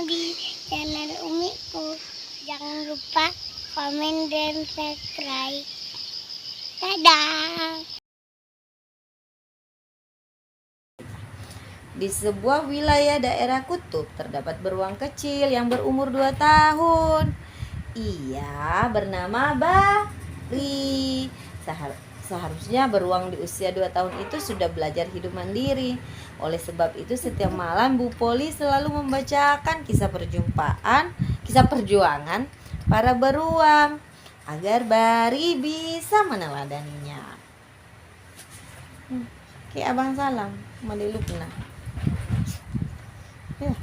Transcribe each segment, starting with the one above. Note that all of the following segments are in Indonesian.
datang di channel Umiku. Jangan lupa komen dan subscribe. Dadah. Di sebuah wilayah daerah kutub terdapat beruang kecil yang berumur 2 tahun. Ia bernama Bari. Seharusnya beruang di usia 2 tahun itu sudah belajar hidup mandiri. Oleh sebab itu setiap malam Bu Poli selalu membacakan kisah perjuangan para beruang agar Bari bisa meneladaninya. Kayak Abang Salam, Mali Lukna. Ya,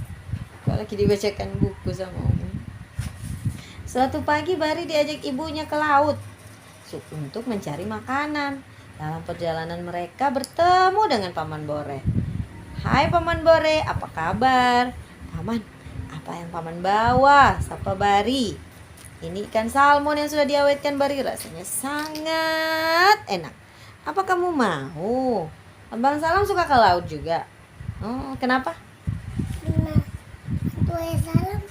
kalau lagi dibacakan buku sama Umi. Suatu pagi Bari diajak ibunya ke laut untuk mencari makanan. Dalam perjalanan mereka bertemu dengan Paman Bore. "Hai Paman Bore, apa kabar?" "Paman, apa yang Paman bawa?" sapa Bari. "Ini ikan salmon yang sudah diawetkan Bari, rasanya sangat enak. Apa kamu mau?" Abang Salam suka ke laut juga. Oh, kenapa? Nah, bantu ayah Salam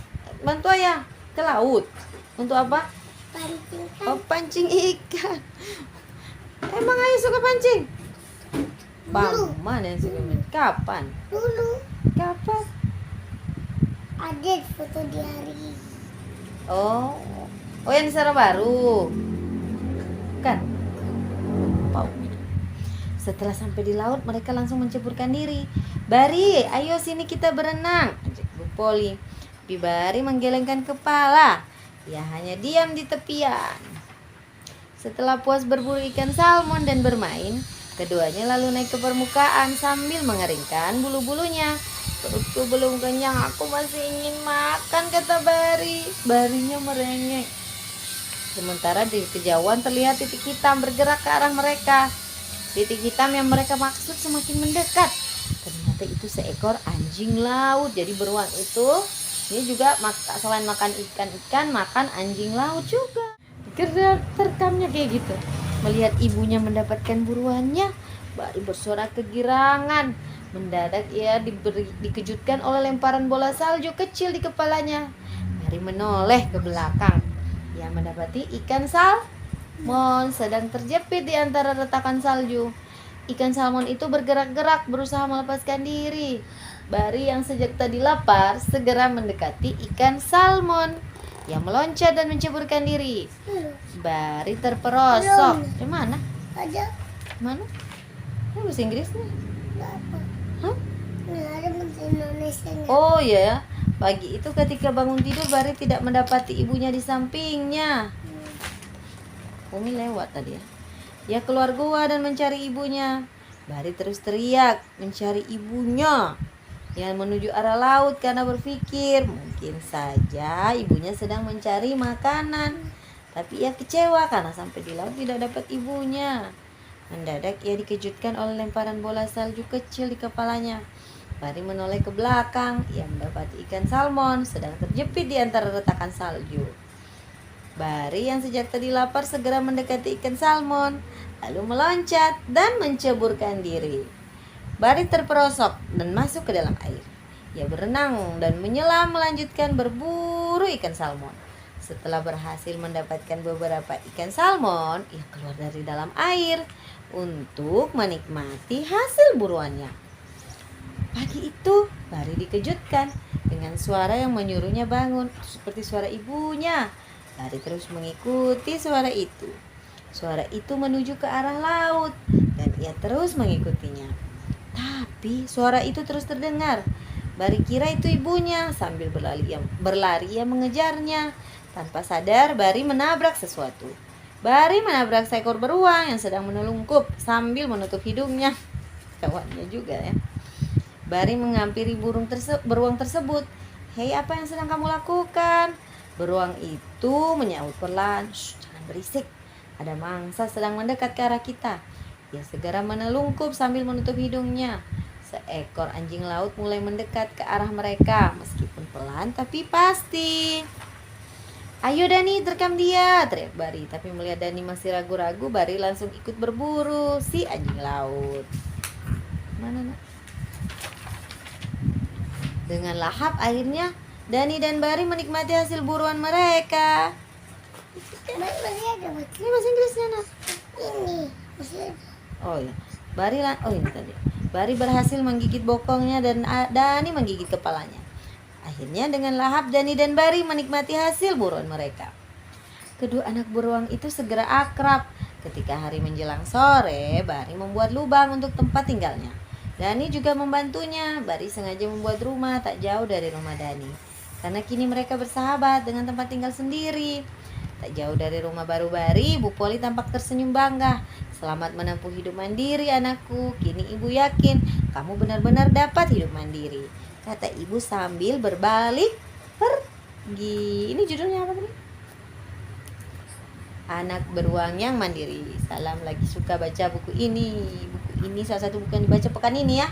Bantu ayah ke laut. Untuk apa? pancing kan. Oh, pancing ikan. Emang ayah suka pancing? Paman yang suka pancing. Kapan? Dulu Kapan? ada foto di hari. Oh yang di Sara Baru. Kan? Lupa Umi. Setelah sampai di laut, mereka langsung menceburkan diri. "Bari, ayo sini kita berenang," ajak Bu Poli. Tapi Bari menggelengkan kepala. Ia hanya diam di tepian. Setelah puas berburu ikan salmon dan bermain, keduanya lalu naik ke permukaan sambil mengeringkan bulu-bulunya. "Perutku belum kenyang, aku masih ingin makan," kata Bari. Barinya merengek. Sementara di kejauhan terlihat titik hitam bergerak ke arah mereka. Titik hitam yang mereka maksud semakin mendekat. Ternyata itu seekor anjing laut. Jadi beruang itu dia juga selain makan ikan, makan anjing laut juga. Terekamnya kayak gitu. Melihat ibunya mendapatkan buruannya, Bari bersorak kegirangan. Mendadak ia dikejutkan oleh lemparan bola salju kecil di kepalanya. Bari menoleh ke belakang. Ia mendapati ikan salmon sedang terjepit di antara retakan salju. Ikan salmon itu bergerak-gerak berusaha melepaskan diri. Bari yang sejak tadi lapar segera mendekati ikan salmon yang meloncat dan menceburkan diri. Bari terperosok. Di mana? Ada Mana? Ini bahasa Inggrisnya. apa? Hah? Nggak ada bahasa Indonesia. Oh ya, pagi itu ketika bangun tidur Bari tidak mendapati ibunya di sampingnya. Umi lewat tadi ya. Ia keluar gua dan mencari ibunya. Bari terus teriak mencari ibunya yang menuju arah laut karena berpikir mungkin saja ibunya sedang mencari makanan. Tapi ia kecewa karena sampai di laut tidak dapat ibunya. Mendadak ia dikejutkan oleh lemparan bola salju kecil di kepalanya. Bari menoleh ke belakang. Ia mendapati ikan salmon sedang terjepit di antara retakan salju. Bari yang sejak tadi lapar segera mendekati ikan salmon, lalu meloncat dan menceburkan diri. Bari terperosok dan masuk ke dalam air. Ia berenang dan menyelam melanjutkan berburu ikan salmon. Setelah berhasil mendapatkan beberapa ikan salmon, ia keluar dari dalam air untuk menikmati hasil buruannya. Pagi itu, Bari dikejutkan dengan suara yang menyuruhnya bangun, seperti suara ibunya. Bari terus mengikuti suara itu. Suara itu menuju ke arah laut dan ia terus mengikutinya. Tapi suara itu terus terdengar. Bari kira itu ibunya. Sambil berlari ia mengejarnya. Tanpa sadar Bari menabrak sesuatu. Bari menabrak seekor beruang yang sedang menelungkup sambil menutup hidungnya. Kawannya juga ya. Bari menghampiri beruang tersebut. "Hei, apa yang sedang kamu lakukan?" Beruang itu menyaut perlahan. "Shh, jangan berisik. Ada mangsa sedang mendekat ke arah kita." Ia segera menelungkup sambil menutup hidungnya. Seekor anjing laut mulai mendekat ke arah mereka, meskipun pelan tapi pasti. "Ayo Dani, terkam dia," teriak Bari. Tapi melihat Dani masih ragu-ragu, Bari langsung ikut berburu si anjing laut. Mana nak? Dengan lahap akhirnya Dani dan Bari menikmati hasil buruan mereka. Masih ada, Mas. Ini bahasa Inggrisnya, Nah. Ini. Masih ada. Oh ya, ini tadi. Bari berhasil menggigit bokongnya dan Dani menggigit kepalanya. Akhirnya dengan lahap Dani dan Bari menikmati hasil buruan mereka. Kedua anak beruang itu segera akrab. Ketika hari menjelang sore, Bari membuat lubang untuk tempat tinggalnya. Dani juga membantunya. Bari sengaja membuat rumah tak jauh dari rumah Dani, karena kini mereka bersahabat dengan tempat tinggal sendiri. Tak jauh dari rumah baru Bari, Bu Poli tampak tersenyum bangga. Selamat menempuh hidup mandiri anakku. Kini ibu yakin kamu benar-benar dapat hidup mandiri, kata ibu sambil berbalik pergi. Ini judulnya apa tadi? Anak Beruang yang Mandiri. Salam lagi suka baca buku ini. Buku ini salah satu buku yang dibaca pekan ini ya.